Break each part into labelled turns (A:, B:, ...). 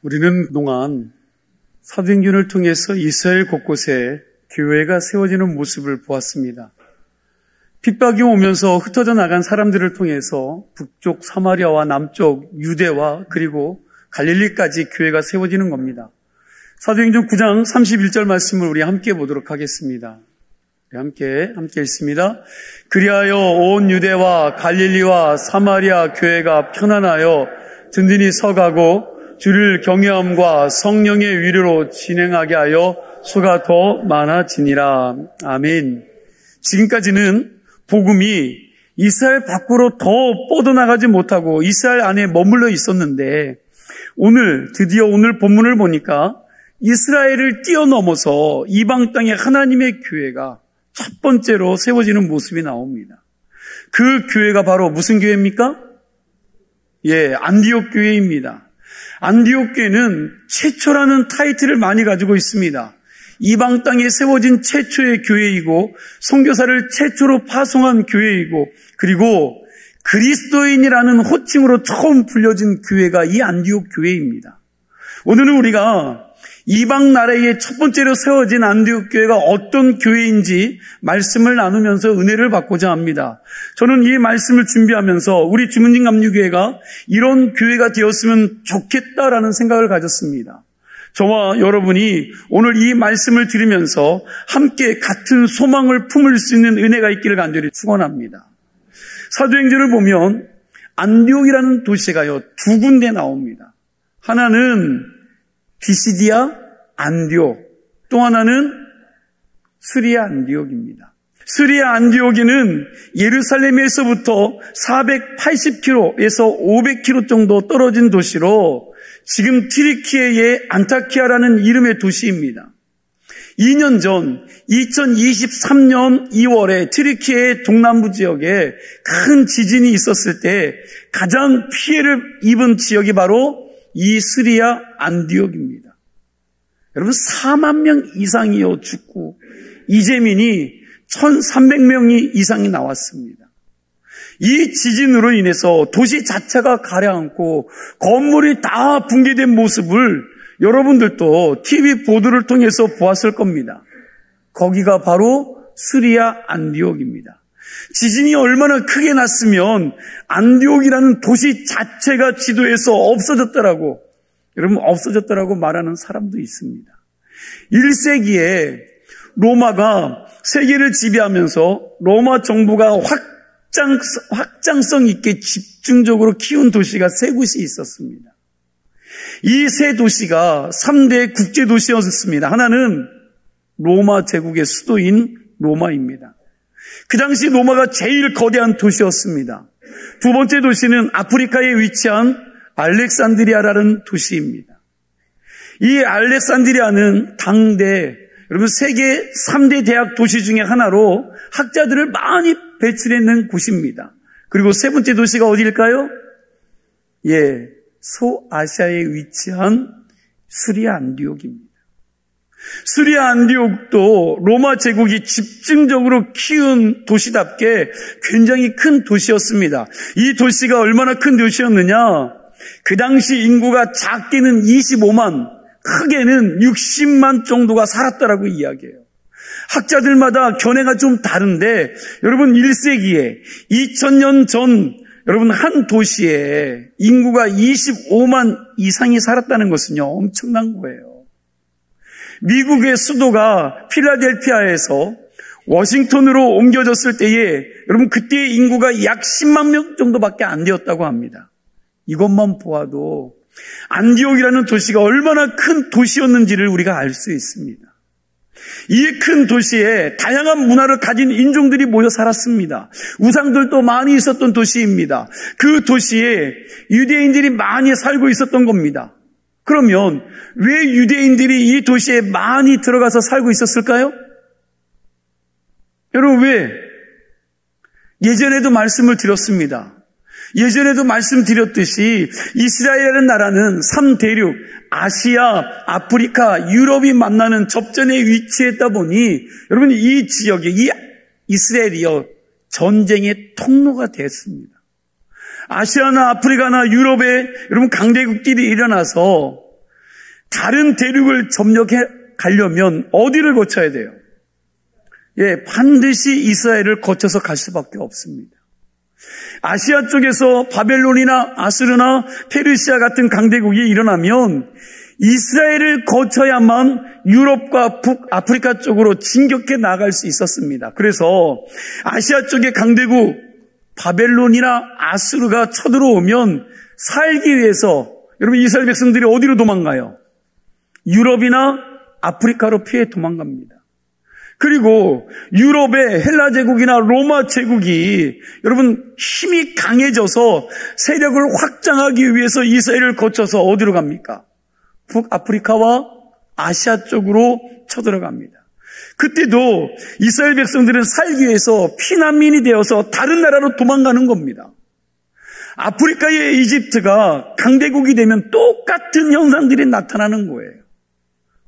A: 우리는 그동안 사도행전을 통해서 이스라엘 곳곳에 교회가 세워지는 모습을 보았습니다. 핍박이 오면서 흩어져 나간 사람들을 통해서 북쪽 사마리아와 남쪽 유대와 그리고 갈릴리까지 교회가 세워지는 겁니다. 사도행전 9장 31절 말씀을 우리 함께 보도록 하겠습니다. 함께 읽습니다. 그리하여 온 유대와 갈릴리와 사마리아 교회가 편안하여 든든히 서가고 주를 경외함과 성령의 위로로 진행하게 하여 수가 더 많아지니라. 아멘. 지금까지는 복음이 이스라엘 밖으로 더 뻗어나가지 못하고 이스라엘 안에 머물러 있었는데 드디어 오늘 본문을 보니까 이스라엘을 뛰어넘어서 이방 땅에 하나님의 교회가 첫 번째로 세워지는 모습이 나옵니다. 그 교회가 바로 무슨 교회입니까? 안디옥 교회입니다. 안디옥 교회는 최초라는 타이틀을 많이 가지고 있습니다. 이방 땅에 세워진 최초의 교회이고 선교사를 최초로 파송한 교회이고 그리고 그리스도인이라는 호칭으로 처음 불려진 교회가 이 안디옥 교회입니다. 오늘은 우리가 이방 나라에 첫 번째로 세워진 안디옥 교회가 어떤 교회인지 말씀을 나누면서 은혜를 받고자 합니다. 저는 이 말씀을 준비하면서 우리 주문진 감리교회가 이런 교회가 되었으면 좋겠다라는 생각을 가졌습니다. 저와 여러분이 오늘 이 말씀을 들으면서 함께 같은 소망을 품을 수 있는 은혜가 있기를 간절히 축원합니다. 사도행전을 보면 안디옥이라는 도시가요 두 군데 나옵니다. 하나는 비시디아 안디옥, 또 하나는 스리아 안디옥입니다. 스리아 안디옥에는 예루살렘에서부터 480km에서 500km 정도 떨어진 도시로 지금 튀르키예의 안타키아라는 이름의 도시입니다. 2년 전 2023년 2월에 튀르키예 동남부 지역에 큰 지진이 있었을 때 가장 피해를 입은 지역이 바로 이 스리아 안디옥입니다. 여러분 4만 명 이상이요 죽고 이재민이 1,300명이 이상이 나왔습니다. 이 지진으로 인해서 도시 자체가 가라앉고 건물이 다 붕괴된 모습을 여러분들도 TV 보도를 통해서 보았을 겁니다. 거기가 바로 스리아 안디옥입니다. 지진이 얼마나 크게 났으면 안디옥이라는 도시 자체가 지도에서 없어졌더라고. 여러분 없어졌더라고 말하는 사람도 있습니다. 1세기에 로마가 세계를 지배하면서 로마 정부가 확장성 있게 집중적으로 키운 도시가 세 곳이 있었습니다. 이 세 도시가 3대 국제도시였습니다. 하나는 로마 제국의 수도인 로마입니다. 그 당시 로마가 제일 거대한 도시였습니다. 두 번째 도시는 아프리카에 위치한 알렉산드리아라는 도시입니다. 이 알렉산드리아는 당대 여러분 세계 3대 대학 도시 중에 하나로 학자들을 많이 배출해낸 곳입니다. 그리고 세 번째 도시가 어디일까요? 소아시아에 위치한 스리아 안디옥입니다. 스리아 안디옥도 로마 제국이 집중적으로 키운 도시답게 굉장히 큰 도시였습니다. 이 도시가 얼마나 큰 도시였느냐? 그 당시 인구가 작게는 25만, 크게는 60만 정도가 살았다라고 이야기해요. 학자들마다 견해가 좀 다른데 여러분 1세기에 2000년 전 여러분 한 도시에 인구가 25만 이상이 살았다는 것은요 엄청난 거예요. 미국의 수도가 필라델피아에서 워싱턴으로 옮겨졌을 때에 여러분 그때의 인구가 약 10만 명 정도밖에 안 되었다고 합니다. 이것만 보아도 안디옥이라는 도시가 얼마나 큰 도시였는지를 우리가 알 수 있습니다. 이 큰 도시에 다양한 문화를 가진 인종들이 모여 살았습니다. 우상들도 많이 있었던 도시입니다. 그 도시에 유대인들이 많이 살고 있었던 겁니다. 그러면 왜 유대인들이 이 도시에 많이 들어가서 살고 있었을까요? 여러분 왜? 예전에도 말씀을 드렸습니다. 예전에도 말씀드렸듯이 이스라엘이라는 나라는 3대륙, 아시아, 아프리카, 유럽이 만나는 접전에 위치했다 보니 여러분 이 지역에 이 이스라엘이요 전쟁의 통로가 됐습니다. 아시아나 아프리카나 유럽에 여러분 강대국들이 일어나서 다른 대륙을 점령해 가려면 어디를 거쳐야 돼요? 반드시 이스라엘을 거쳐서 갈 수밖에 없습니다. 아시아 쪽에서 바벨론이나 아수르나 페르시아 같은 강대국이 일어나면 이스라엘을 거쳐야만 유럽과 북아프리카 쪽으로 진격해 나갈 수 있었습니다. 그래서 아시아 쪽의 강대국 바벨론이나 아수르가 쳐들어오면 살기 위해서 여러분 이스라엘 백성들이 어디로 도망가요? 유럽이나 아프리카로 피해 도망갑니다. 그리고 유럽의 헬라 제국이나 로마 제국이 여러분 힘이 강해져서 세력을 확장하기 위해서 이스라엘을 거쳐서 어디로 갑니까? 북아프리카와 아시아 쪽으로 쳐들어갑니다. 그때도 이스라엘 백성들은 살기 위해서 피난민이 되어서 다른 나라로 도망가는 겁니다. 아프리카의 이집트가 강대국이 되면 똑같은 현상들이 나타나는 거예요.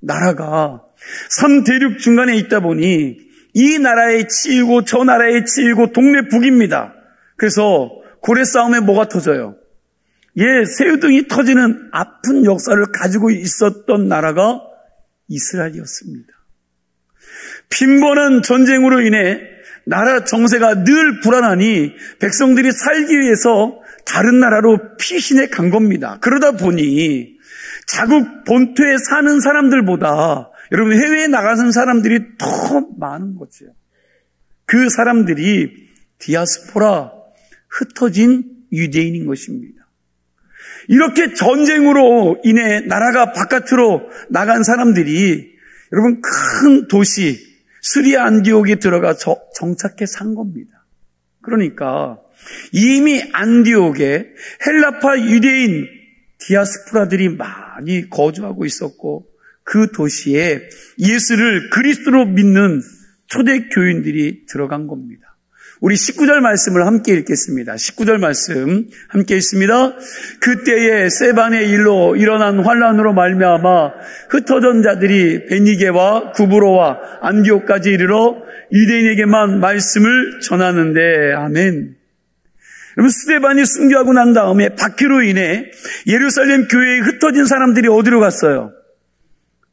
A: 나라가 3대륙 중간에 있다 보니 이 나라에 치이고 저 나라에 치이고 동네 북입니다. 그래서 고래 싸움에 뭐가 터져요? 새우등이 터지는 아픈 역사를 가지고 있었던 나라가 이스라엘이었습니다. 빈번한 전쟁으로 인해 나라 정세가 늘 불안하니 백성들이 살기 위해서 다른 나라로 피신해 간 겁니다. 그러다 보니 자국 본토에 사는 사람들보다 여러분 해외에 나가는 사람들이 더 많은 거죠. 그 사람들이 디아스포라, 흩어진 유대인인 것입니다. 이렇게 전쟁으로 인해 나라가 바깥으로 나간 사람들이 여러분 큰 도시 스리아 안디옥에 들어가 정착해 산 겁니다. 그러니까 이미 안디옥에 헬라파 유대인 디아스포라들이 많이 거주하고 있었고 그 도시에 예수를 그리스도로 믿는 초대 교인들이 들어간 겁니다. 우리 19절 말씀을 함께 읽겠습니다. 19절 말씀 함께 읽습니다. 그때에 세반의 일로 일어난 환란으로 말미암아 흩어진 자들이 베니게와 구브로와 안디옥까지 이르러 유대인에게만 말씀을 전하는데 아멘. 여러분 스데반이 순교하고 난 다음에 박해로 인해 예루살렘 교회에 흩어진 사람들이 어디로 갔어요?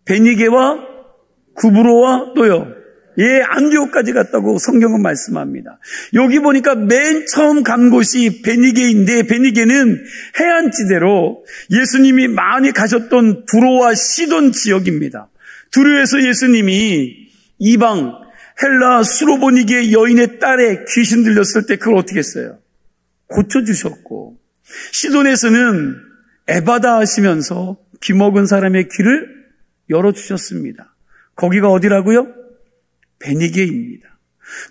A: 베니게와 구브로와 또요. 안디옥까지 갔다고 성경은 말씀합니다. 여기 보니까 맨 처음 간 곳이 베니게인데 베니게는 해안지대로 예수님이 많이 가셨던 두로와 시돈 지역입니다. 두로에서 예수님이 이방 헬라 수로보니게 여인의 딸에 귀신 들렸을 때 그걸 어떻게 했어요? 고쳐주셨고 시돈에서는 에바다 하시면서 귀먹은 사람의 귀를 열어주셨습니다. 거기가 어디라고요? 베니게입니다.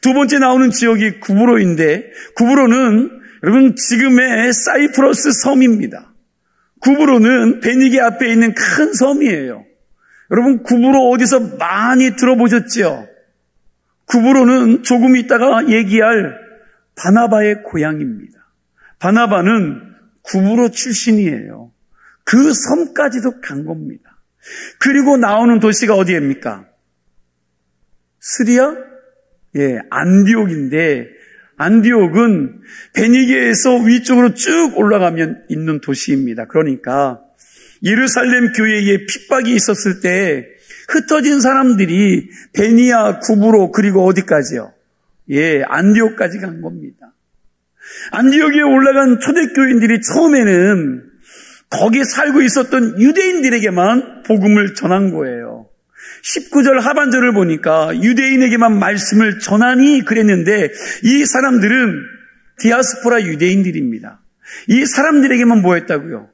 A: 두 번째 나오는 지역이 구브로인데 구브로는 여러분 지금의 사이프러스 섬입니다. 구브로는 베니게 앞에 있는 큰 섬이에요. 여러분 구브로 어디서 많이 들어보셨죠? 구브로는 조금 있다가 얘기할 바나바의 고향입니다. 바나바는 구브로 출신이에요. 그 섬까지도 간 겁니다. 그리고 나오는 도시가 어디입니까? 스리아? 안디옥인데 안디옥은 베니게에서 위쪽으로 쭉 올라가면 있는 도시입니다. 그러니까 예루살렘 교회에 핍박이 있었을 때 흩어진 사람들이 베니아, 구브로 그리고 어디까지요? 안디옥까지 간 겁니다. 안디옥에 올라간 초대교인들이 처음에는 거기 살고 있었던 유대인들에게만 복음을 전한 거예요. 19절 하반절을 보니까 유대인에게만 말씀을 전하니 그랬는데 이 사람들은 디아스포라 유대인들입니다. 이 사람들에게만 뭐 했다고요?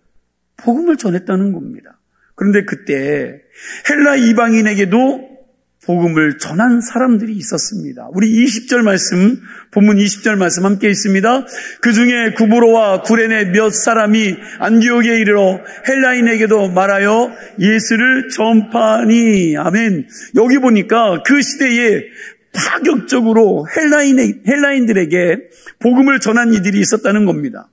A: 복음을 전했다는 겁니다. 그런데 그때 헬라 이방인에게도 복음을 전한 사람들이 있었습니다. 우리 20절 말씀, 본문 20절 말씀 함께 있습니다. 그 중에 구브로와 구레네 몇 사람이 안디옥에 이르러 헬라인에게도 말하여 예수를 전파하니. 아멘. 여기 보니까 그 시대에 파격적으로 헬라인들에게 복음을 전한 이들이 있었다는 겁니다.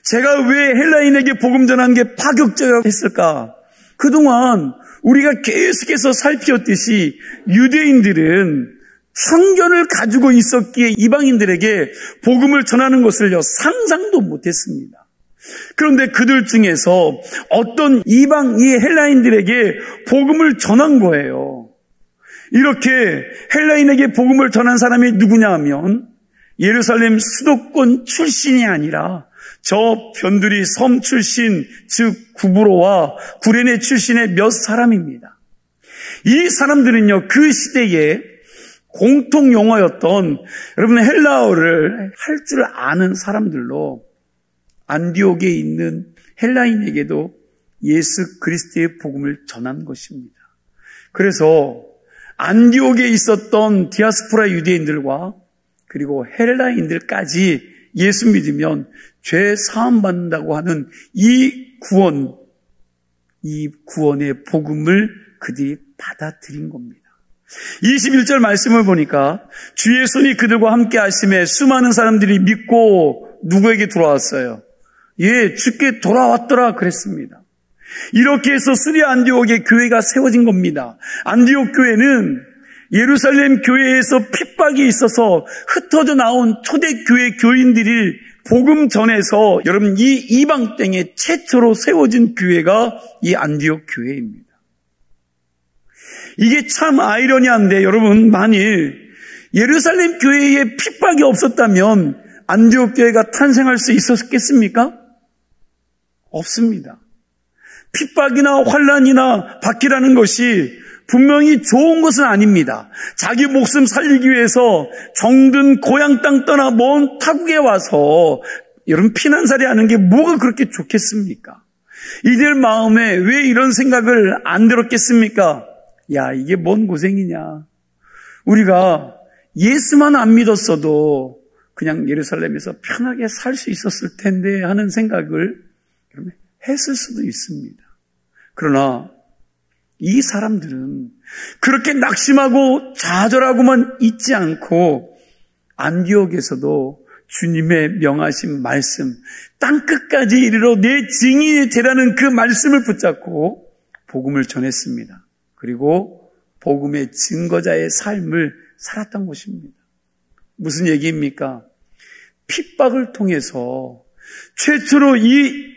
A: 제가 왜 헬라인에게 복음 전한 게 파격적이었을까? 그동안 우리가 계속해서 살피었듯이 유대인들은 편견을 가지고 있었기에 이방인들에게 복음을 전하는 것을요 상상도 못했습니다. 그런데 그들 중에서 어떤 이방 이 헬라인들에게 복음을 전한 거예요. 이렇게 헬라인에게 복음을 전한 사람이 누구냐 하면 예루살렘 수도권 출신이 아니라 저 변두리 섬 출신, 즉 구브로와 구레네 출신의 몇 사람입니다. 이 사람들은요, 그 시대에 공통 용어였던 여러분 헬라어를 할 줄 아는 사람들로 안디옥에 있는 헬라인에게도 예수 그리스도의 복음을 전한 것입니다. 그래서 안디옥에 있었던 디아스포라 유대인들과 그리고 헬라인들까지 예수 믿으면 죄 사함 받는다고 하는 이 구원의 복음을 그들이 받아들인 겁니다. 21절 말씀을 보니까 주의 손이 그들과 함께 하심에 수많은 사람들이 믿고 누구에게 돌아왔어요? 예, 주께 돌아왔더라 그랬습니다. 이렇게 해서 수리아 안디옥의 교회가 세워진 겁니다. 안디옥 교회는 예루살렘 교회에서 핍박이 있어서 흩어져 나온 초대교회 교인들이 복음 전해서 여러분 이 이방 땅에 최초로 세워진 교회가 이 안디옥 교회입니다. 이게 참 아이러니한데 여러분 만일 예루살렘 교회에 핍박이 없었다면 안디옥 교회가 탄생할 수 있었겠습니까? 없습니다. 핍박이나 환난이나 박해라는 것이 분명히 좋은 것은 아닙니다. 자기 목숨 살리기 위해서 정든 고향 땅 떠나 먼 타국에 와서 여러분 피난살이 하는 게 뭐가 그렇게 좋겠습니까? 이들 마음에 왜 이런 생각을 안 들었겠습니까? 야, 이게 뭔 고생이냐. 우리가 예수만 안 믿었어도 그냥 예루살렘에서 편하게 살 수 있었을 텐데 하는 생각을 했을 수도 있습니다. 그러나 이 사람들은 그렇게 낙심하고 좌절하고만 있지 않고 안디옥에서도 주님의 명하신 말씀, 땅끝까지 이르러 내 증인이 되라는 그 말씀을 붙잡고 복음을 전했습니다. 그리고 복음의 증거자의 삶을 살았던 것입니다. 무슨 얘기입니까? 핍박을 통해서 최초로 이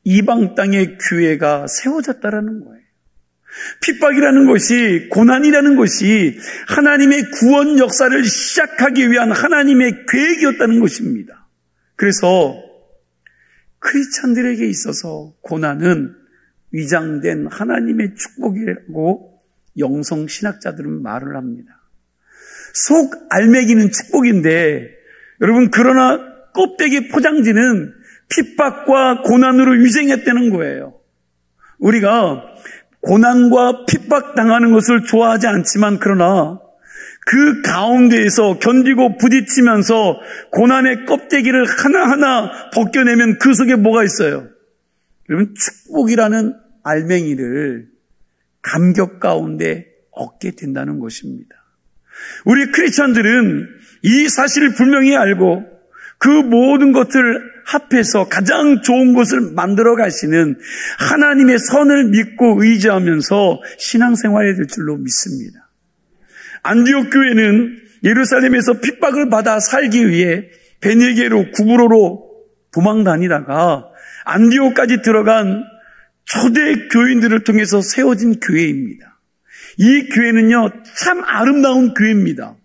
A: 이방 땅의 교회가 세워졌다라는 거예요. 핍박이라는 것이, 고난이라는 것이 하나님의 구원 역사를 시작하기 위한 하나님의 계획이었다는 것입니다. 그래서 크리스찬들에게 있어서 고난은 위장된 하나님의 축복이라고 영성 신학자들은 말을 합니다. 속 알매기는 축복인데 여러분 그러나 껍데기 포장지는 핍박과 고난으로 위생했다는 거예요. 우리가 고난과 핍박당하는 것을 좋아하지 않지만 그러나 그 가운데에서 견디고 부딪히면서 고난의 껍데기를 하나하나 벗겨내면 그 속에 뭐가 있어요? 여러분 축복이라는 알맹이를 감격 가운데 얻게 된다는 것입니다. 우리 크리스찬들은 이 사실을 분명히 알고 그 모든 것을 합해서 가장 좋은 것을 만들어 가시는 하나님의 선을 믿고 의지하면서 신앙생활이 될 줄로 믿습니다. 안디옥 교회는 예루살렘에서 핍박을 받아 살기 위해 베니게로 구브로로 도망 다니다가 안디옥까지 들어간 초대 교인들을 통해서 세워진 교회입니다. 이 교회는요 참 아름다운 교회입니다.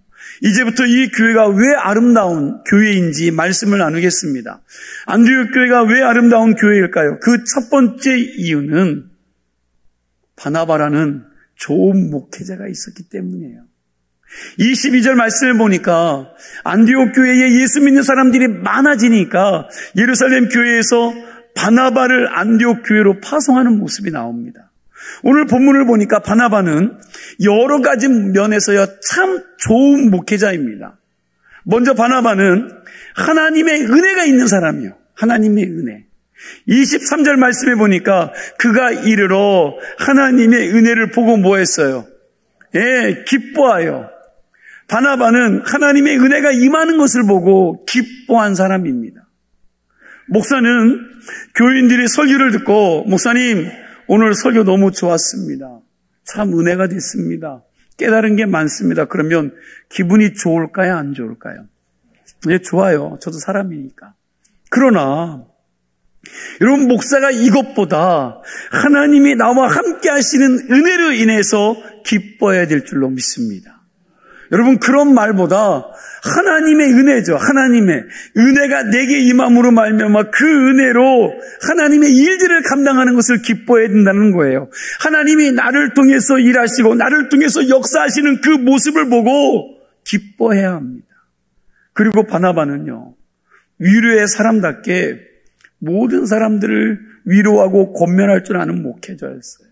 A: 이제부터 이 교회가 왜 아름다운 교회인지 말씀을 나누겠습니다. 안디옥 교회가 왜 아름다운 교회일까요? 그 첫 번째 이유는 바나바라는 좋은 목회자가 있었기 때문이에요. 22절 말씀을 보니까 안디옥 교회에 예수 믿는 사람들이 많아지니까 예루살렘 교회에서 바나바를 안디옥 교회로 파송하는 모습이 나옵니다. 오늘 본문을 보니까 바나바는 여러 가지 면에서요 참 좋은 목회자입니다. 먼저 바나바는 하나님의 은혜가 있는 사람이요. 하나님의 은혜. 23절 말씀에 보니까 그가 이르러 하나님의 은혜를 보고 뭐 했어요? 예, 기뻐하여. 바나바는 하나님의 은혜가 임하는 것을 보고 기뻐한 사람입니다. 목사는 교인들이 설교를 듣고 목사님 오늘 설교 너무 좋았습니다. 참 은혜가 됐습니다. 깨달은 게 많습니다. 그러면 기분이 좋을까요? 안 좋을까요? 네, 좋아요. 저도 사람이니까. 그러나 여러분, 목사가 이것보다 하나님이 나와 함께 하시는 은혜로 인해서 기뻐해야 될 줄로 믿습니다. 여러분, 그런 말보다 하나님의 은혜죠. 하나님의 은혜가 내게 임함으로 말미암아 그 은혜로 하나님의 일들을 감당하는 것을 기뻐해야 된다는 거예요. 하나님이 나를 통해서 일하시고 나를 통해서 역사하시는 그 모습을 보고 기뻐해야 합니다. 그리고 바나바는요, 위로의 사람답게 모든 사람들을 위로하고 권면할 줄 아는 목회자였어요.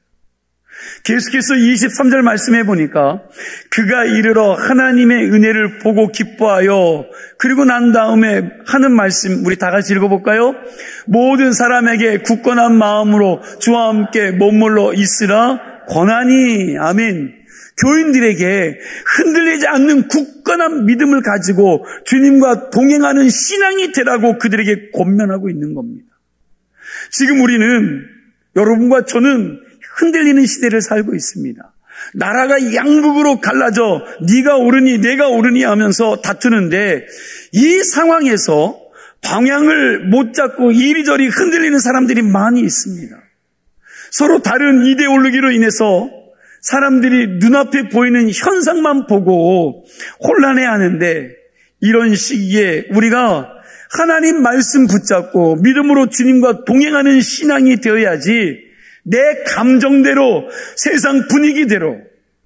A: 계속해서 23절 말씀해 보니까 그가 이르러 하나님의 은혜를 보고 기뻐하여, 그리고 난 다음에 하는 말씀 우리 다 같이 읽어볼까요? 모든 사람에게 굳건한 마음으로 주와 함께 머물러 있으라 권하니. 아멘. 교인들에게 흔들리지 않는 굳건한 믿음을 가지고 주님과 동행하는 신앙이 되라고 그들에게 권면하고 있는 겁니다. 지금 우리는, 여러분과 저는 흔들리는 시대를 살고 있습니다. 나라가 양극으로 갈라져 네가 옳으니 내가 옳으니 하면서 다투는데, 이 상황에서 방향을 못 잡고 이리저리 흔들리는 사람들이 많이 있습니다. 서로 다른 이데올로기로 인해서 사람들이 눈앞에 보이는 현상만 보고 혼란해하는데, 이런 시기에 우리가 하나님 말씀 붙잡고 믿음으로 주님과 동행하는 신앙이 되어야지 내 감정대로 세상 분위기대로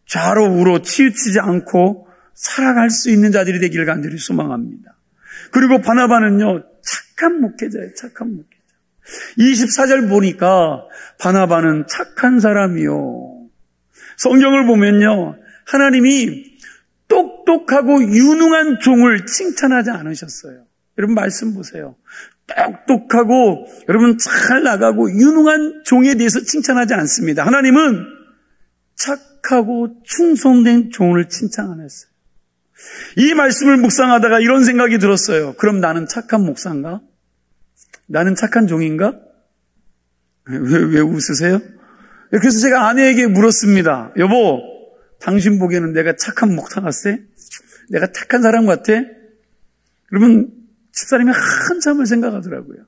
A: 좌로 우로 치우치지 않고 살아갈 수 있는 자들이 되기를 간절히 소망합니다. 그리고 바나바는요, 착한 목회자예요. 착한 목회자. 24절 보니까 바나바는 착한 사람이요. 성경을 보면요, 하나님이 똑똑하고 유능한 종을 칭찬하지 않으셨어요. 여러분 말씀 보세요. 똑똑하고 여러분 잘 나가고 유능한 종에 대해서 칭찬하지 않습니다. 하나님은 착하고 충성된 종을 칭찬 안 했어요. 이 말씀을 묵상하다가 이런 생각이 들었어요. 그럼 나는 착한 목사인가? 나는 착한 종인가? 왜 웃으세요? 그래서 제가 아내에게 물었습니다. 여보, 당신 보기에는 내가 착한 목사 같아? 내가 착한 사람 같아? 여러분, 집사람이 한참을 생각하더라고요.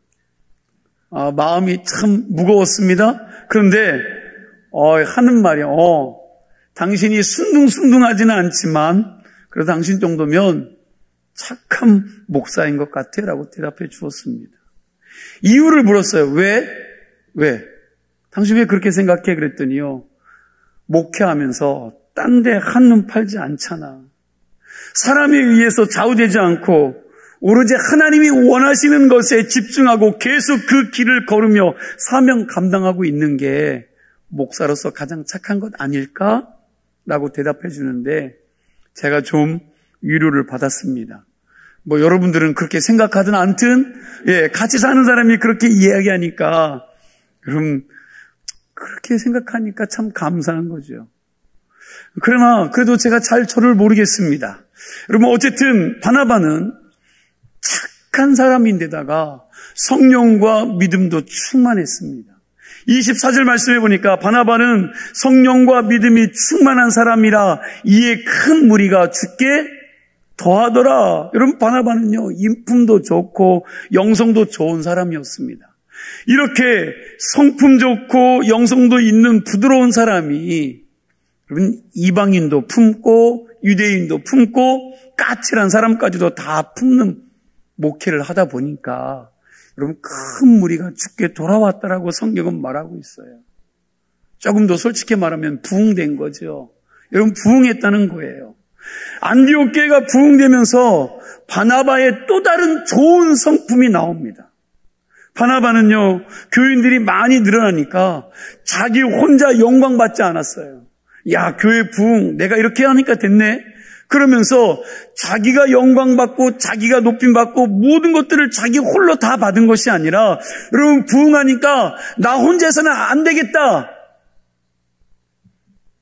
A: 마음이 참 무거웠습니다. 그런데 하는 말이 당신이 순둥순둥하지는 않지만 그래도 당신 정도면 착한 목사인 것 같아 라고 대답해 주었습니다. 이유를 물었어요. 왜? 당신 왜 그렇게 생각해? 그랬더니요, 목회하면서 딴 데 한눈 팔지 않잖아. 사람에 의해서 좌우되지 않고 오로지 하나님이 원하시는 것에 집중하고 계속 그 길을 걸으며 사명 감당하고 있는 게 목사로서 가장 착한 것 아닐까? 라고 대답해 주는데 제가 좀 위로를 받았습니다. 뭐 여러분들은 그렇게 생각하든 않든, 같이 사는 사람이 그렇게 이야기하니까, 여러분 그렇게 생각하니까 참 감사한 거죠. 그러나 그래도 제가 잘 저를 모르겠습니다. 여러분, 어쨌든 바나바는 착한 사람인데다가 성령과 믿음도 충만했습니다. 24절 말씀해 보니까 바나바는 성령과 믿음이 충만한 사람이라 이에 큰 무리가 죽게 더하더라. 여러분, 바나바는요, 인품도 좋고 영성도 좋은 사람이었습니다. 이렇게 성품 좋고 영성도 있는 부드러운 사람이, 여러분, 이방인도 품고 유대인도 품고 까칠한 사람까지도 다 품는 목회를 하다 보니까 여러분, 큰 무리가 죽게 돌아왔다라고 성경은 말하고 있어요. 조금 더 솔직히 말하면 부흥된 거죠. 여러분, 부흥했다는 거예요. 안디옥 교회가 부흥되면서 바나바의 또 다른 좋은 성품이 나옵니다. 바나바는요, 교인들이 많이 늘어나니까 자기 혼자 영광 받지 않았어요. 야, 교회 부흥, 내가 이렇게 하니까 됐네. 그러면서 자기가 영광받고 자기가 높임받고 모든 것들을 자기 홀로 다 받은 것이 아니라, 여러분, 부흥하니까 나 혼자서는 안 되겠다,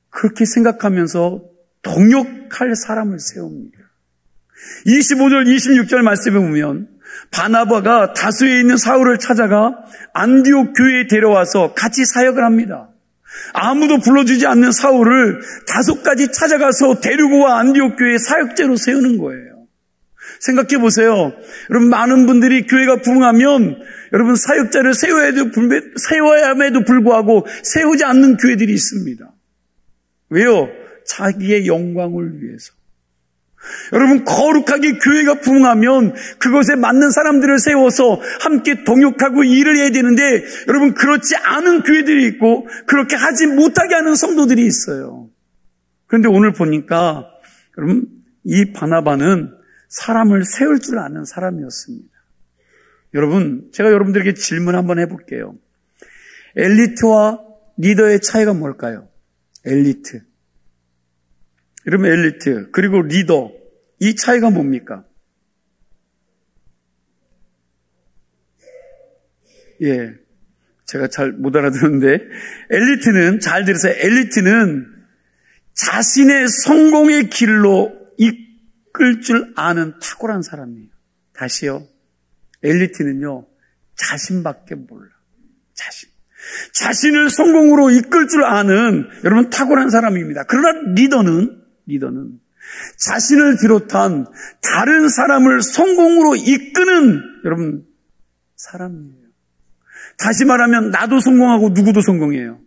A: 그렇게 생각하면서 동역할 사람을 세웁니다. 25절 26절 말씀에 보면 바나바가 다수에 있는 사울을 찾아가 안디옥 교회에 데려와서 같이 사역을 합니다. 아무도 불러주지 않는 사울을 5가지 찾아가서 데리고 와 안디옥 교회에 사역제로 세우는 거예요. 생각해 보세요. 여러분, 많은 분들이 교회가 부흥하면 여러분 사역자를 세워야 함에도 불구하고 세우지 않는 교회들이 있습니다. 왜요? 자기의 영광을 위해서. 여러분, 거룩하게 교회가 부흥하면 그것에 맞는 사람들을 세워서 함께 동역하고 일을 해야 되는데, 여러분, 그렇지 않은 교회들이 있고 그렇게 하지 못하게 하는 성도들이 있어요. 그런데 오늘 보니까 여러분, 이 바나바는 사람을 세울 줄 아는 사람이었습니다. 여러분, 제가 여러분들에게 질문 한번 해볼게요. 엘리트와 리더의 차이가 뭘까요? 엘리트. 여러분, 엘리트 그리고 리더, 이 차이가 뭡니까? 예, 제가 잘 못 알아듣는데, 엘리트는, 잘 들으세요. 엘리트는 자신의 성공의 길로 이끌 줄 아는 탁월한 사람이에요. 다시요. 엘리트는요, 자신밖에 몰라. 자신을 성공으로 이끌 줄 아는 여러분 탁월한 사람입니다. 그러나 리더는 자신을 비롯한 다른 사람을 성공으로 이끄는 여러분 사람이에요. 다시 말하면 나도 성공하고 누구도 성공해요.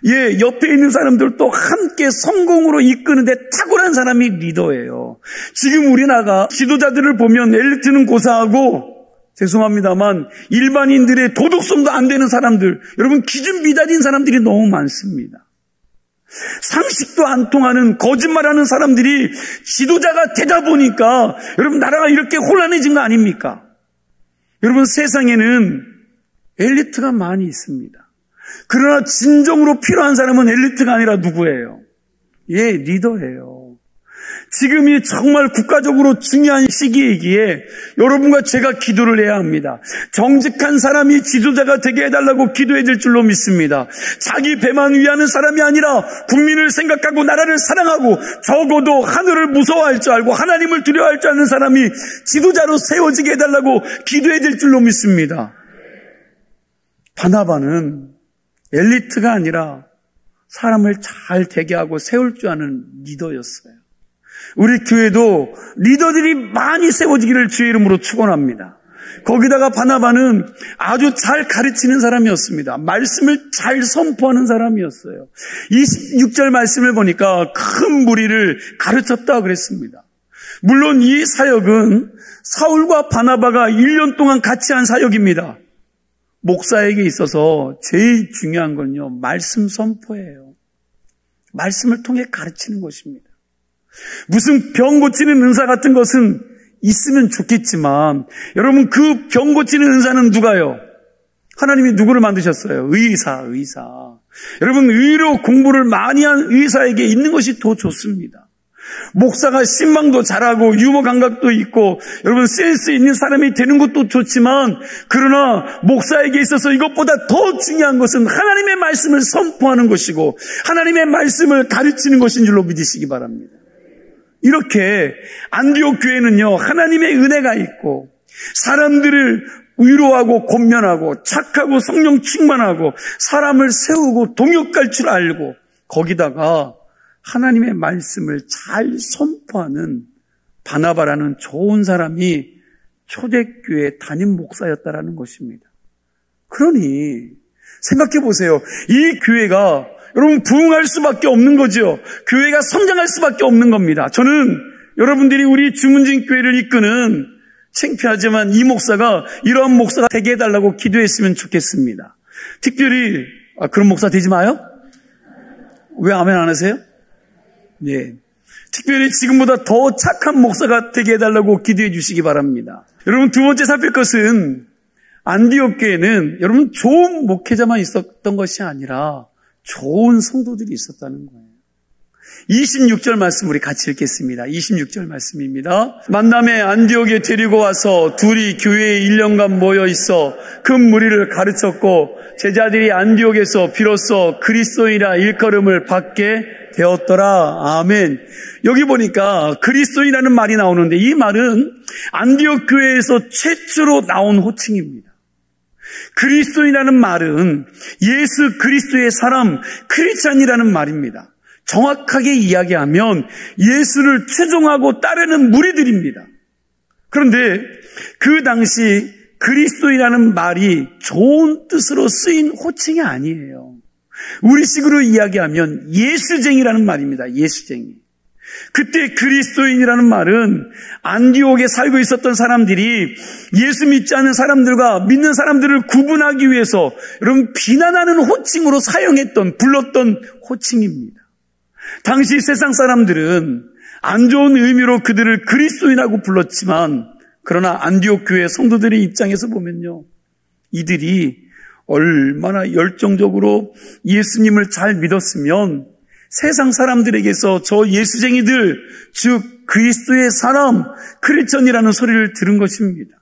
A: 예, 옆에 있는 사람들도 함께 성공으로 이끄는데 탁월한 사람이 리더예요. 지금 우리나라가 지도자들을 보면 엘리트는 고사하고, 죄송합니다만 일반인들의 도덕성도 안 되는 사람들, 여러분 기준 미달인 사람들이 너무 많습니다. 상식도 안 통하는 거짓말하는 사람들이 지도자가 되다 보니까 여러분 나라가 이렇게 혼란해진 거 아닙니까? 여러분, 세상에는 엘리트가 많이 있습니다. 그러나 진정으로 필요한 사람은 엘리트가 아니라 누구예요? 예, 리더예요. 지금이 정말 국가적으로 중요한 시기이기에 여러분과 제가 기도를 해야 합니다. 정직한 사람이 지도자가 되게 해달라고 기도해야 될 줄로 믿습니다. 자기 배만 위하는 사람이 아니라 국민을 생각하고 나라를 사랑하고 적어도 하늘을 무서워할 줄 알고 하나님을 두려워할 줄 아는 사람이 지도자로 세워지게 해달라고 기도해야 될 줄로 믿습니다. 바나바는 엘리트가 아니라 사람을 잘 되게 하고 세울 줄 아는 리더였어요. 우리 교회도 리더들이 많이 세워지기를 주의 이름으로 축원합니다. 거기다가 바나바는 아주 잘 가르치는 사람이었습니다. 말씀을 잘 선포하는 사람이었어요. 26절 말씀을 보니까 큰 무리를 가르쳤다 그랬습니다. 물론 이 사역은 사울과 바나바가 1년 동안 같이 한 사역입니다. 목사에게 있어서 제일 중요한 건요, 말씀 선포예요. 말씀을 통해 가르치는 것입니다. 무슨 병 고치는 은사 같은 것은 있으면 좋겠지만, 여러분, 그 병 고치는 은사는 누가요? 하나님이 누구를 만드셨어요? 의사. 여러분, 의료 공부를 많이 한 의사에게 있는 것이 더 좋습니다. 목사가 신망도 잘하고 유머 감각도 있고 여러분 센스 있는 사람이 되는 것도 좋지만, 그러나 목사에게 있어서 이것보다 더 중요한 것은 하나님의 말씀을 선포하는 것이고 하나님의 말씀을 가르치는 것인 줄로 믿으시기 바랍니다. 이렇게 안디옥 교회는요, 하나님의 은혜가 있고 사람들을 위로하고 권면하고 착하고 성령 충만하고 사람을 세우고 동역할 줄 알고, 거기다가 하나님의 말씀을 잘 선포하는 바나바라는 좋은 사람이 초대교회 담임 목사였다라는 것입니다. 그러니 생각해 보세요. 이 교회가 여러분 부흥할 수밖에 없는 거죠. 교회가 성장할 수밖에 없는 겁니다. 저는 여러분들이 우리 주문진 교회를 이끄는, 창피하지만 이 목사가 이러한 목사가 되게 해달라고 기도했으면 좋겠습니다. 특별히 그런 목사 되지 마요? 왜 아멘 안 하세요? 네. 특별히 지금보다 더 착한 목사가 되게 해달라고 기도해 주시기 바랍니다. 여러분, 두 번째 살필 것은 안디옥 교회는 여러분 좋은 목회자만 있었던 것이 아니라 좋은 성도들이 있었다는 거예요. 26절 말씀 우리 같이 읽겠습니다. 26절 말씀입니다. 만남에 안디옥에 데리고 와서 둘이 교회에 1년간 모여 있어 큰 무리를 가르쳤고 제자들이 안디옥에서 비로소 그리스도인이라 일컬음을 받게 되었더라. 아멘. 여기 보니까 그리스도인이라는 말이 나오는데 이 말은 안디옥 교회에서 최초로 나온 호칭입니다. 그리스도인이라는 말은 예수 그리스도의 사람, 크리스찬이라는 말입니다. 정확하게 이야기하면 예수를 추종하고 따르는 무리들입니다. 그런데 그 당시 그리스도인이라는 말이 좋은 뜻으로 쓰인 호칭이 아니에요. 우리식으로 이야기하면 예수쟁이라는 말입니다. 예수쟁이. 그때 그리스도인이라는 말은 안디옥에 살고 있었던 사람들이 예수 믿지 않는 사람들과 믿는 사람들을 구분하기 위해서 여러분 비난하는 호칭으로 불렀던 호칭입니다. 당시 세상 사람들은 안 좋은 의미로 그들을 그리스도인이라고 불렀지만 그러나 안디옥 교회 성도들의 입장에서 보면요, 이들이 얼마나 열정적으로 예수님을 잘 믿었으면 세상 사람들에게서 저 예수쟁이들, 즉 그리스도의 사람, 크리스천이라는 소리를 들은 것입니다.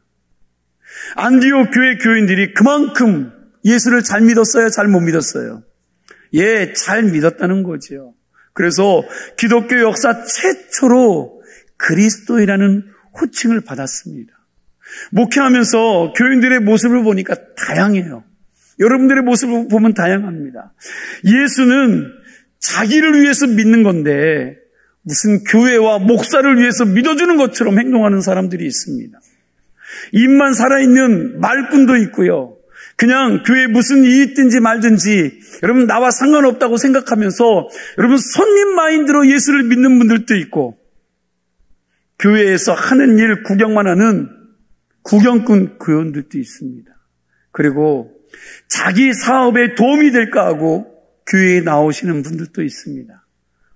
A: 안디옥 교회 교인들이 그만큼 예수를 잘 믿었어요? 잘 못 믿었어요? 예, 잘 믿었다는 거죠. 그래서 기독교 역사 최초로 그리스도이라는 호칭을 받았습니다. 목회하면서 교인들의 모습을 보니까 다양해요. 여러분들의 모습을 보면 다양합니다. 예수는 자기를 위해서 믿는 건데 무슨 교회와 목사를 위해서 믿어주는 것처럼 행동하는 사람들이 있습니다. 입만 살아있는 말꾼도 있고요. 그냥 교회에 무슨 일이 있든지 말든지 여러분 나와 상관없다고 생각하면서 여러분 손님 마인드로 예수를 믿는 분들도 있고, 교회에서 하는 일 구경만 하는 구경꾼 교원들도 있습니다. 그리고 자기 사업에 도움이 될까 하고 교회에 나오시는 분들도 있습니다.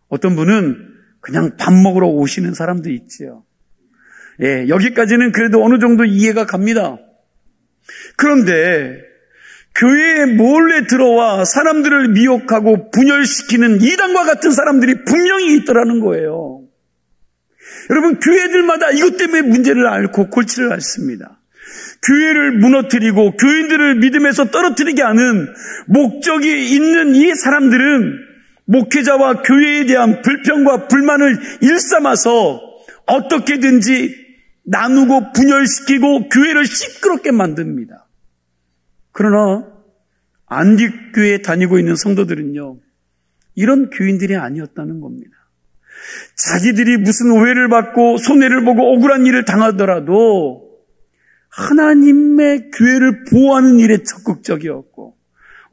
A: 어떤 분은 그냥 밥 먹으러 오시는 사람도 있지요. 예, 여기까지는 그래도 어느 정도 이해가 갑니다. 그런데 교회에 몰래 들어와 사람들을 미혹하고 분열시키는 이단과 같은 사람들이 분명히 있더라는 거예요. 여러분, 교회들마다 이것 때문에 문제를 앓고 골치를 앓습니다. 교회를 무너뜨리고 교인들을 믿음에서 떨어뜨리게 하는 목적이 있는 이 사람들은 목회자와 교회에 대한 불평과 불만을 일삼아서 어떻게든지 나누고 분열시키고 교회를 시끄럽게 만듭니다. 그러나 안디교회에 다니고 있는 성도들은요, 이런 교인들이 아니었다는 겁니다. 자기들이 무슨 오해를 받고 손해를 보고 억울한 일을 당하더라도 하나님의 교회를 보호하는 일에 적극적이었고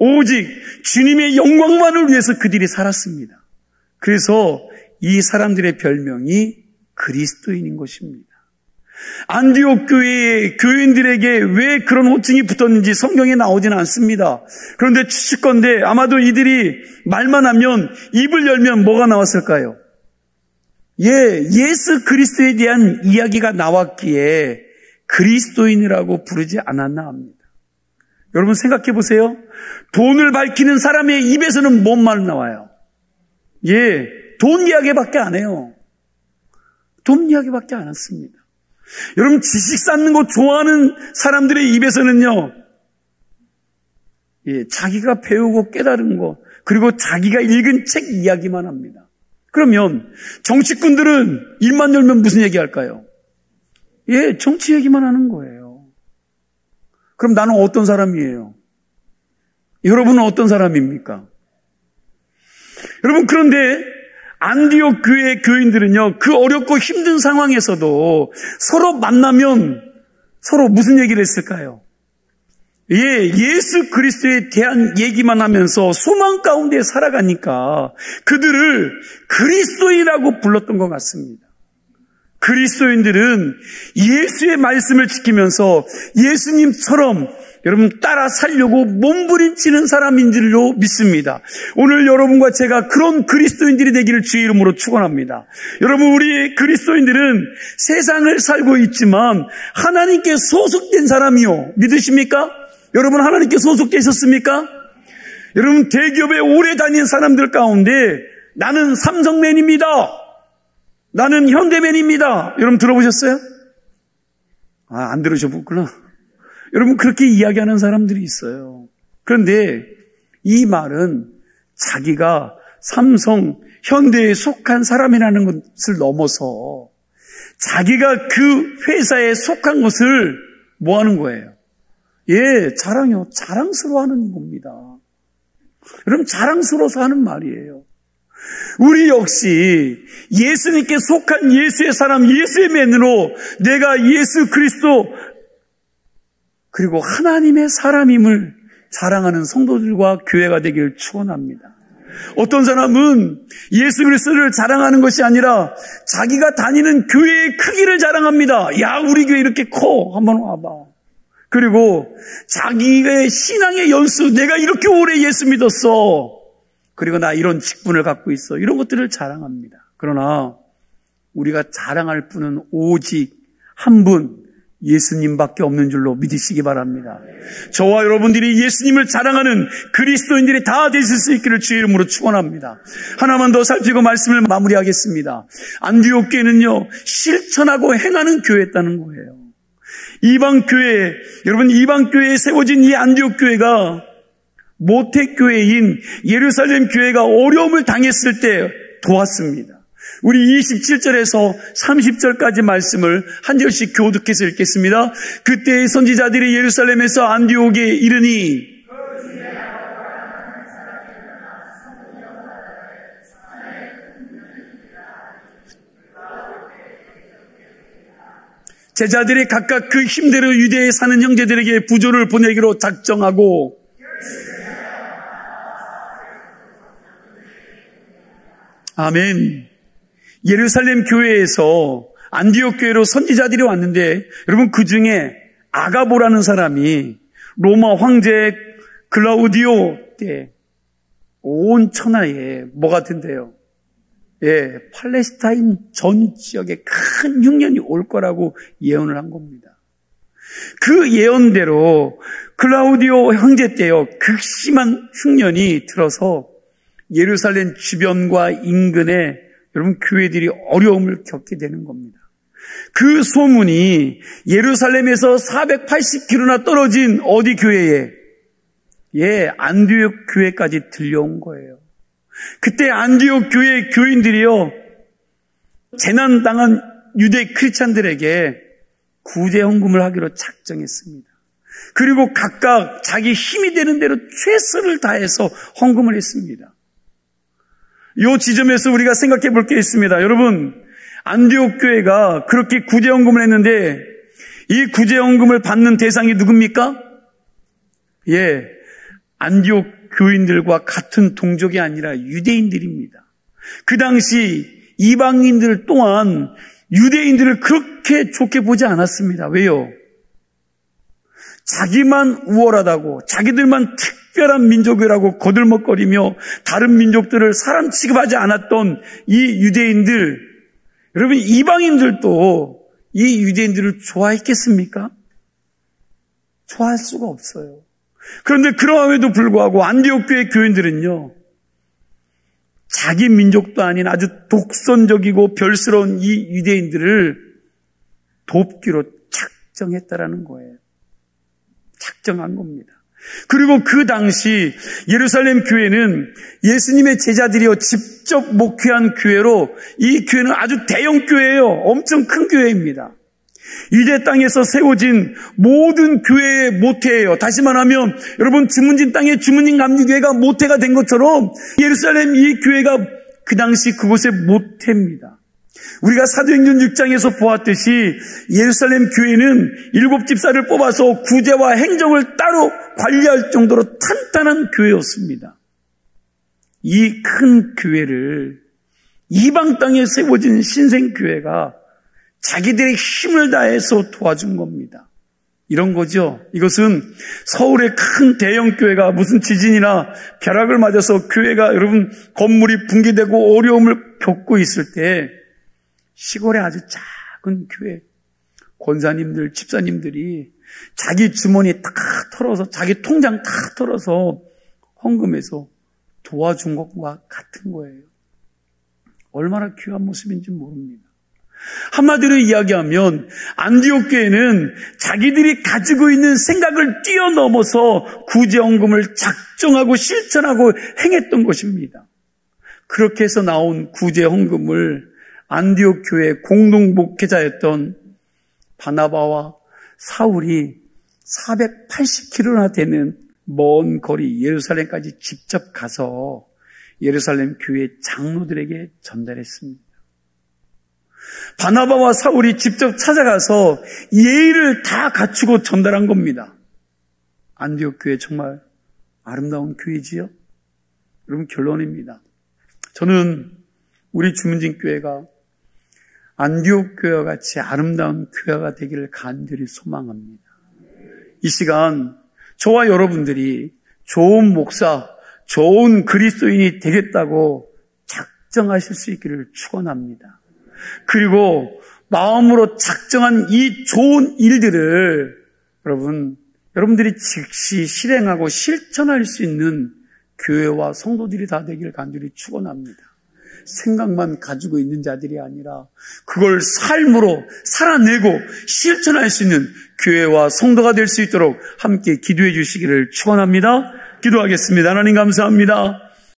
A: 오직 주님의 영광만을 위해서 그들이 살았습니다. 그래서 이 사람들의 별명이 그리스도인인 것입니다. 안디옥 교회의 교인들에게 왜 그런 호칭이 붙었는지 성경에 나오지는 않습니다. 그런데 추측건데 아마도 이들이 말만 하면, 입을 열면 뭐가 나왔을까요? 예수 그리스도에 대한 이야기가 나왔기에 그리스도인이라고 부르지 않았나 합니다. 여러분 생각해 보세요. 돈을 밝히는 사람의 입에서는 뭔 말 나와요? 돈 이야기밖에 안 해요. 돈 이야기밖에 안 했습니다. 여러분, 지식 쌓는 거 좋아하는 사람들의 입에서는요, 자기가 배우고 깨달은 거, 그리고 자기가 읽은 책 이야기만 합니다. 그러면 정치꾼들은 입만 열면 무슨 얘기할까요? 정치 얘기만 하는 거예요. 그럼 나는 어떤 사람이에요? 여러분은 어떤 사람입니까? 여러분, 그런데 안디옥 교회의 교인들은요, 그 어렵고 힘든 상황에서도 서로 만나면 서로 무슨 얘기를 했을까요? 예수 그리스도에 대한 얘기만 하면서 소망 가운데 살아가니까 그들을 그리스도인이라고 불렀던 것 같습니다. 그리스도인들은 예수의 말씀을 지키면서 예수님처럼 여러분 따라 살려고 몸부림치는 사람인 줄로 믿습니다. 오늘 여러분과 제가 그런 그리스도인들이 되기를 주의 이름으로 축원합니다. 여러분, 우리 그리스도인들은 세상을 살고 있지만 하나님께 소속된 사람이요, 믿으십니까? 여러분, 하나님께 소속되셨습니까? 여러분, 대기업에 오래 다닌 사람들 가운데 나는 삼성맨입니다, 나는 현대맨입니다, 여러분 들어보셨어요? 안 들으셨구나. 여러분, 그렇게 이야기하는 사람들이 있어요. 그런데 이 말은 자기가 삼성, 현대에 속한 사람이라는 것을 넘어서 자기가 그 회사에 속한 것을 뭐 하는 거예요? 자랑스러워하는 겁니다. 여러분, 자랑스러워서 하는 말이에요. 우리 역시 예수님께 속한 예수의 사람, 예수의 맨으로 내가 예수 그리스도 그리고 하나님의 사람임을 자랑하는 성도들과 교회가 되기를 축원합니다. 어떤 사람은 예수 그리스도를 자랑하는 것이 아니라 자기가 다니는 교회의 크기를 자랑합니다. 야, 우리 교회 이렇게 커. 한번 와봐. 그리고 자기의 신앙의 연수, 내가 이렇게 오래 예수 믿었어. 그리고 나 이런 직분을 갖고 있어. 이런 것들을 자랑합니다. 그러나 우리가 자랑할 분은 오직 한 분, 예수님밖에 없는 줄로 믿으시기 바랍니다. 저와 여러분들이 예수님을 자랑하는 그리스도인들이 다 되실 수 있기를 주의 이름으로 축원합니다. 하나만 더 살피고 말씀을 마무리하겠습니다. 안디옥 교회는요, 실천하고 행하는 교회였다는 거예요. 이방 교회, 여러분 이방 교회에 세워진 이 안디옥 교회가 모태 교회인 예루살렘 교회가 어려움을 당했을 때 도왔습니다. 우리 27절에서 30절까지 말씀을 한 절씩 교독해서 읽겠습니다. 그때 선지자들이 예루살렘에서 안디옥에 이르니 제자들이 각각 그 힘대로 유대에 사는 형제들에게 부조를 보내기로 작정하고 아멘. 예루살렘 교회에서 안디옥 교회로 선지자들이 왔는데 여러분 그 중에 아가보라는 사람이 로마 황제 글라우디오 때 온 천하에 뭐가 된대요? 예, 팔레스타인 전 지역에 큰 흉년이 올 거라고 예언을 한 겁니다. 그 예언대로 글라우디오 황제 때요 극심한 흉년이 들어서 예루살렘 주변과 인근에 여러분 교회들이 어려움을 겪게 되는 겁니다. 그 소문이 예루살렘에서 480km나 떨어진 어디 교회에 안디옥 교회까지 들려온 거예요. 그때 안디옥 교회 교인들이요 재난당한 유대 크리스찬들에게 구제 헌금을 하기로 작정했습니다. 그리고 각각 자기 힘이 되는 대로 최선을 다해서 헌금을 했습니다. 이 지점에서 우리가 생각해 볼 게 있습니다. 여러분, 안디옥 교회가 그렇게 구제헌금을 했는데 이 구제헌금을 받는 대상이 누굽니까? 안디옥 교인들과 같은 동족이 아니라 유대인들입니다. 그 당시 이방인들 또한 유대인들을 그렇게 좋게 보지 않았습니다. 왜요? 자기만 우월하다고 자기들만 특별한 민족이라고 거들먹거리며 다른 민족들을 사람 취급하지 않았던 이 유대인들, 여러분 이방인들도 이 유대인들을 좋아했겠습니까? 좋아할 수가 없어요. 그런데 그러함에도 불구하고 안디옥 교회 교인들은요, 자기 민족도 아닌 아주 독선적이고 별스러운 이 유대인들을 돕기로 작정했다라는 거예요. 작정한 겁니다. 그리고 그 당시 예루살렘 교회는 예수님의 제자들이요 직접 목회한 교회로 이 교회는 아주 대형 교회예요. 엄청 큰 교회입니다. 유대 땅에서 세워진 모든 교회의 모태예요. 다시 말하면 여러분 주문진 땅의 주문진 감리교회가 모태가 된 것처럼 예루살렘 이 교회가 그 당시 그곳의 모태입니다. 우리가 사도행전 6장에서 보았듯이 예루살렘 교회는 7집사를 뽑아서 구제와 행정을 따로 관리할 정도로 탄탄한 교회였습니다. 이 큰 교회를 이방 땅에 세워진 신생교회가 자기들의 힘을 다해서 도와준 겁니다. 이런 거죠. 이것은 서울의 큰 대형 교회가 무슨 지진이나 벼락을 맞아서 교회가 여러분 건물이 붕괴되고 어려움을 겪고 있을 때 시골의 아주 작은 교회 권사님들, 집사님들이 자기 주머니 탁 털어서 자기 통장 탁 털어서 헌금해서 도와준 것과 같은 거예요. 얼마나 귀한 모습인지 모릅니다. 한마디로 이야기하면 안디옥 교회는 자기들이 가지고 있는 생각을 뛰어넘어서 구제헌금을 작정하고 실천하고 행했던 것입니다. 그렇게 해서 나온 구제헌금을 안디옥 교회의 공동 목회자였던 바나바와 사울이 480km나 되는 먼 거리 예루살렘까지 직접 가서 예루살렘 교회 장로들에게 전달했습니다. 바나바와 사울이 직접 찾아가서 예의를 다 갖추고 전달한 겁니다. 안디옥 교회 정말 아름다운 교회지요? 여러분, 결론입니다. 저는 우리 주문진 교회가 안디옥 교회와 같이 아름다운 교회가 되기를 간절히 소망합니다. 이 시간 저와 여러분들이 좋은 목사, 좋은 그리스도인이 되겠다고 작정하실 수 있기를 축원합니다. 그리고 마음으로 작정한 이 좋은 일들을 여러분들이 즉시 실행하고 실천할 수 있는 교회와 성도들이 다 되기를 간절히 축원합니다. 생각만 가지고 있는 자들이 아니라 그걸 삶으로 살아내고 실천할 수 있는 교회와 성도가 될 수 있도록 함께 기도해 주시기를 축원합니다. 기도하겠습니다. 하나님 감사합니다.